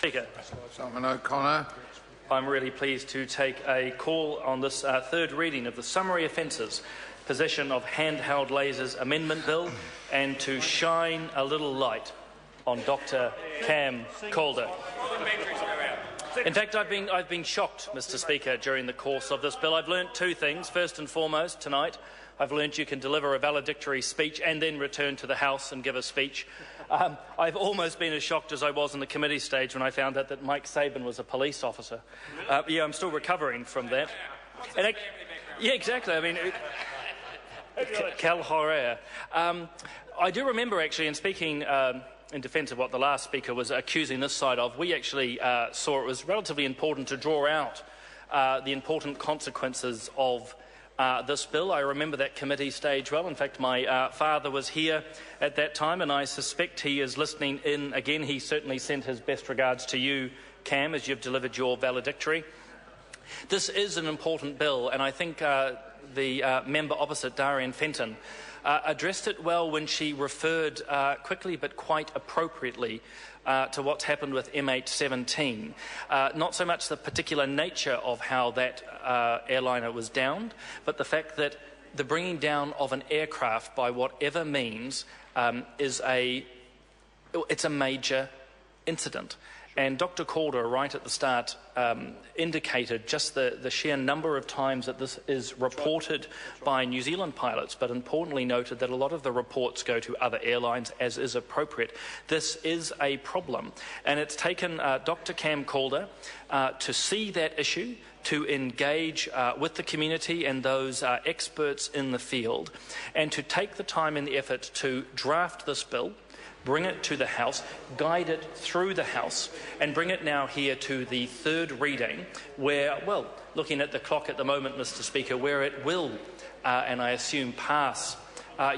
Speaker. Simon O'Connor. I'm really pleased to take a call on this third reading of the Summary Offences Possession of Handheld Lasers Amendment Bill and to shine a little light on Dr. Cam Calder. In fact, I've been shocked, Mr. Speaker, during the course of this bill. I've learnt two things. First and foremost, tonight, I've learnt you can deliver a valedictory speech and then return to the House and give a speech. I've almost been as shocked as I was in the committee stage when I found out that Mike Sabin was a police officer. Yeah, I'm still recovering from that. And yeah, exactly. I mean, Cal Horror. I do remember, actually, in speaking in defence of what the last speaker was accusing this side of, we actually saw it was relatively important to draw out the important consequences of this bill. I remember that committee stage well. In fact, my father was here at that time, and I suspect he is listening in again. He certainly sent his best regards to you, Cam, as you've delivered your valedictory. This is an important bill, and I think the member opposite, Darian Fenton, addressed it well when she referred quickly but quite appropriately to what's happened with MH17. Not so much the particular nature of how that airliner was downed, but the fact that the bringing down of an aircraft by whatever means it's a major incident. And Dr. Calder, right at the start, indicated just the sheer number of times that this is reported by New Zealand pilots, but importantly noted that a lot of the reports go to other airlines, as is appropriate. This is a problem, and it's taken Dr. Cam Calder to see that issue, to engage with the community and those experts in the field, and to take the time and the effort to draft this bill, bring it to the House, guide it through the House, and bring it now here to the third reading where, well, looking at the clock at the moment, Mr. Speaker, where it will, and I assume pass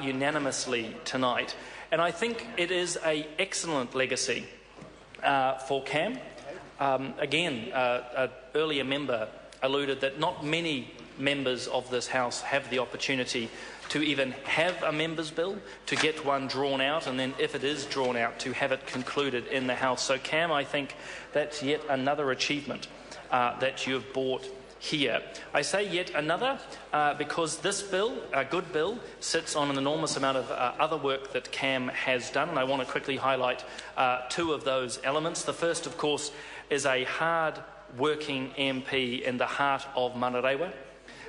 unanimously tonight. And I think it is an excellent legacy for Cam. Again, an earlier member alluded that not many members of this House have the opportunity to even have a members' bill, to get one drawn out, and then if it is drawn out, to have it concluded in the House. So, Cam, I think that's yet another achievement that you've brought here. I say yet another because this bill, a good bill, sits on an enormous amount of other work that Cam has done, and I want to quickly highlight two of those elements. The first, of course, is a hard-working MP in the heart of Manarewa.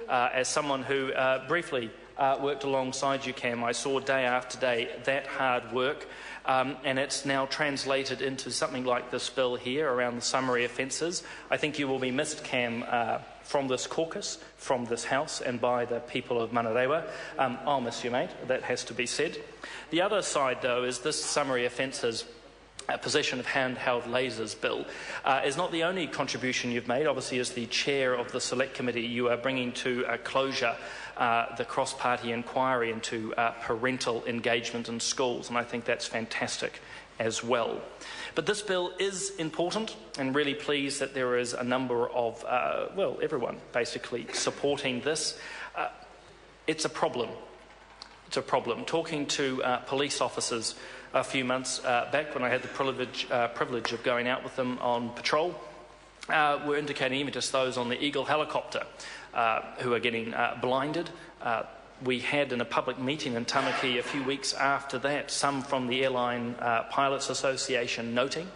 As someone who briefly worked alongside you, Cam, I saw day after day that hard work, and it's now translated into something like this bill here around the summary offences. I think you will be missed, Cam, from this caucus, from this House, and by the people of Manarewa. I'll miss you, mate. That has to be said. The other side, though, is this summary offences possession of handheld lasers bill is not the only contribution you've made. Obviously, as the chair of the select committee, you are bringing to a closure the cross-party inquiry into parental engagement in schools, and I think that's fantastic as well. But this bill is important, and really pleased that there is a number of, well, everyone basically supporting this. It's a problem. It's a problem. Talking to police officers a few months back when I had the privilege of going out with them on patrol, were indicating, even just those on the Eagle helicopter who are getting blinded. We had in a public meeting in Tamaki a few weeks after that some from the Airline Pilots Association noting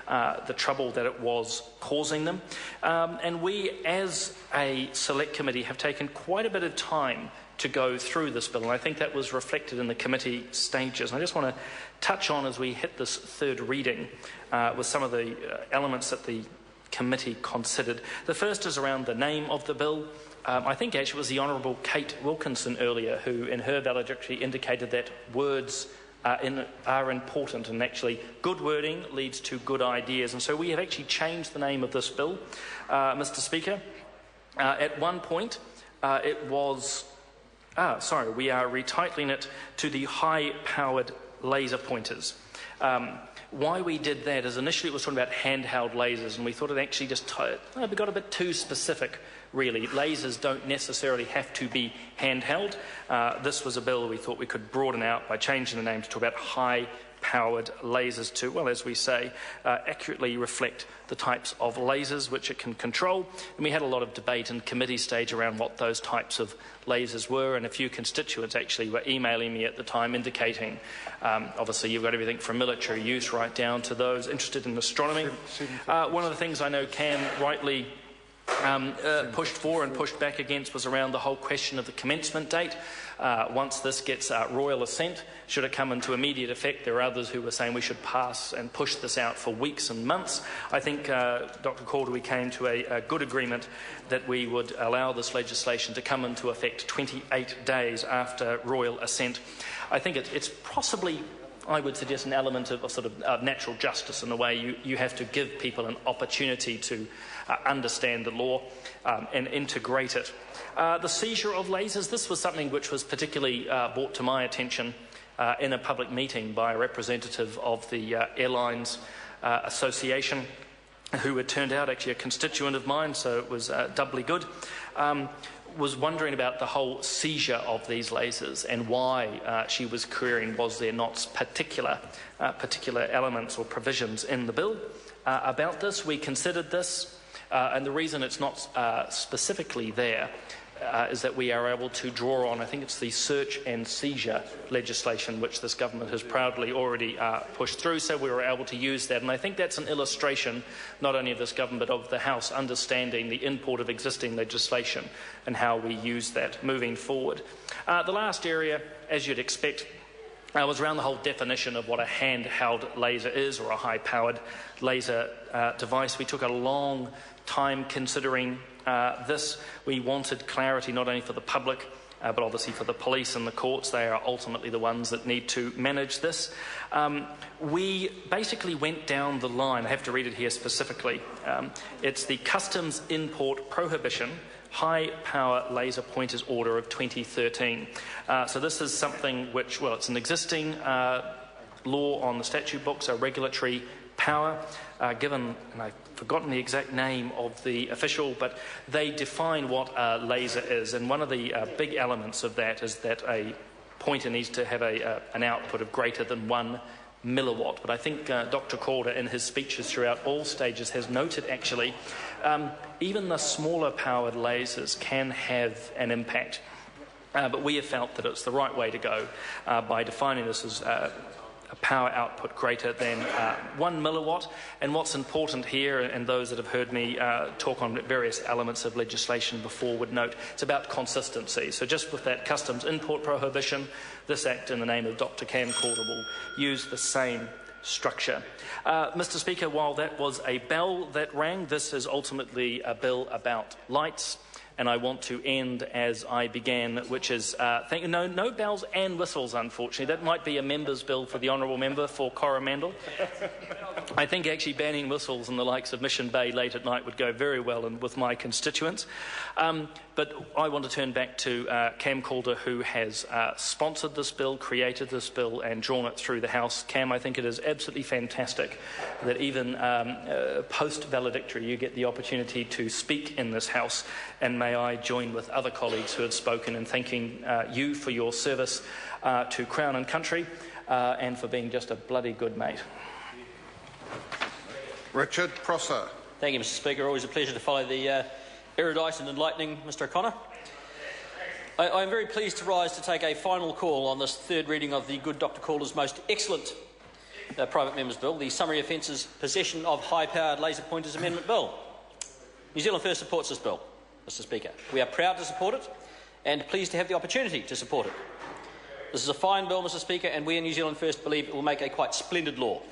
the trouble that it was causing them. And we, as a select committee, have taken quite a bit of time to go through this bill, and I think that was reflected in the committee stages. And I just want to touch on, as we hit this third reading, with some of the elements that the committee considered. The first is around the name of the bill. I think actually it was the Honourable Kate Wilkinson earlier who, in her valedictory, indicated that words are important, and actually good wording leads to good ideas. And so we have actually changed the name of this bill, Mr. Speaker. At one point, it was... we are retitling it to the high-powered laser pointers. Why we did that is initially it was talking about handheld lasers, and we thought it actually just we got a bit too specific, really. Lasers don't necessarily have to be handheld. This was a bill we thought we could broaden out by changing the name to talk about high powered lasers to, well, as we say, accurately reflect the types of lasers which it can control. And we had a lot of debate in committee stage around what those types of lasers were, and a few constituents actually were emailing me at the time indicating, obviously you've got everything from military use right down to those interested in astronomy. One of the things I know Cam rightly pushed for and pushed back against was around the whole question of the commencement date. Once this gets royal assent, should it come into immediate effect? There are others who were saying we should pass and push this out for weeks and months. I think, Dr. Calder, we came to a good agreement that we would allow this legislation to come into effect 28 days after royal assent. I think it's possibly, I would suggest, an element of sort of natural justice in a way. You have to give people an opportunity to understand the law and integrate it. The seizure of lasers, this was something which was particularly brought to my attention in a public meeting by a representative of the Airlines Association, who had turned out actually a constituent of mine, so it was doubly good. Was wondering about the whole seizure of these lasers and why she was querying was there not particular elements or provisions in the bill about this. We considered this, and the reason it's not specifically there is that we are able to draw on, I think it's the search and seizure legislation which this government has proudly already pushed through, so we were able to use that. And I think that's an illustration not only of this government but of the House understanding the import of existing legislation and how we use that moving forward. The last area, as you'd expect, was around the whole definition of what a handheld laser is, or a high-powered laser device. We took a long time considering this. We wanted clarity not only for the public but obviously for the police and the courts. They are ultimately the ones that need to manage this. We basically went down the line. I have to read it here specifically. It's the Customs Import Prohibition High Power Laser Pointers Order of 2013. So this is something which, well, it's an existing law on the statute books, a regulatory power given, and I've forgotten the exact name of the official, but they define what a laser is, and one of the big elements of that is that a pointer needs to have an output of greater than 1 milliwatt. But I think Dr. Calder in his speeches throughout all stages has noted actually even the smaller powered lasers can have an impact, but we have felt that it's the right way to go by defining this as a power output greater than 1 milliwatt. And what's important here, and those that have heard me talk on various elements of legislation before would note, it's about consistency. So just with that customs import prohibition, this Act in the name of Dr. Cam Calder will use the same structure. Mr. Speaker, while that was a bell that rang, this is ultimately a bill about lights. And I want to end as I began, which is, no bells and whistles, unfortunately. That might be a member's bill for the honourable member for Coromandel. I think actually banning whistles and the likes of Mission Bay late at night would go very well with my constituents. But I want to turn back to Cam Calder, who has sponsored this bill, created this bill and drawn it through the House. Cam, I think it is absolutely fantastic that even post-valedictory you get the opportunity to speak in this House, and may I join with other colleagues who have spoken in thanking you for your service to Crown and Country and for being just a bloody good mate. Richard Prosser. Thank you, Mr. Speaker. Always a pleasure to follow the erudite and enlightening Mr. O'Connor. I am very pleased to rise to take a final call on this third reading of the good Dr. Calder's most excellent private member's bill, the Summary Offences Possession of High-Powered Laser Pointers Amendment Bill. New Zealand First supports this bill, Mr. Speaker. We are proud to support it and pleased to have the opportunity to support it. This is a fine bill, Mr. Speaker, and we in New Zealand First believe it will make a quite splendid law.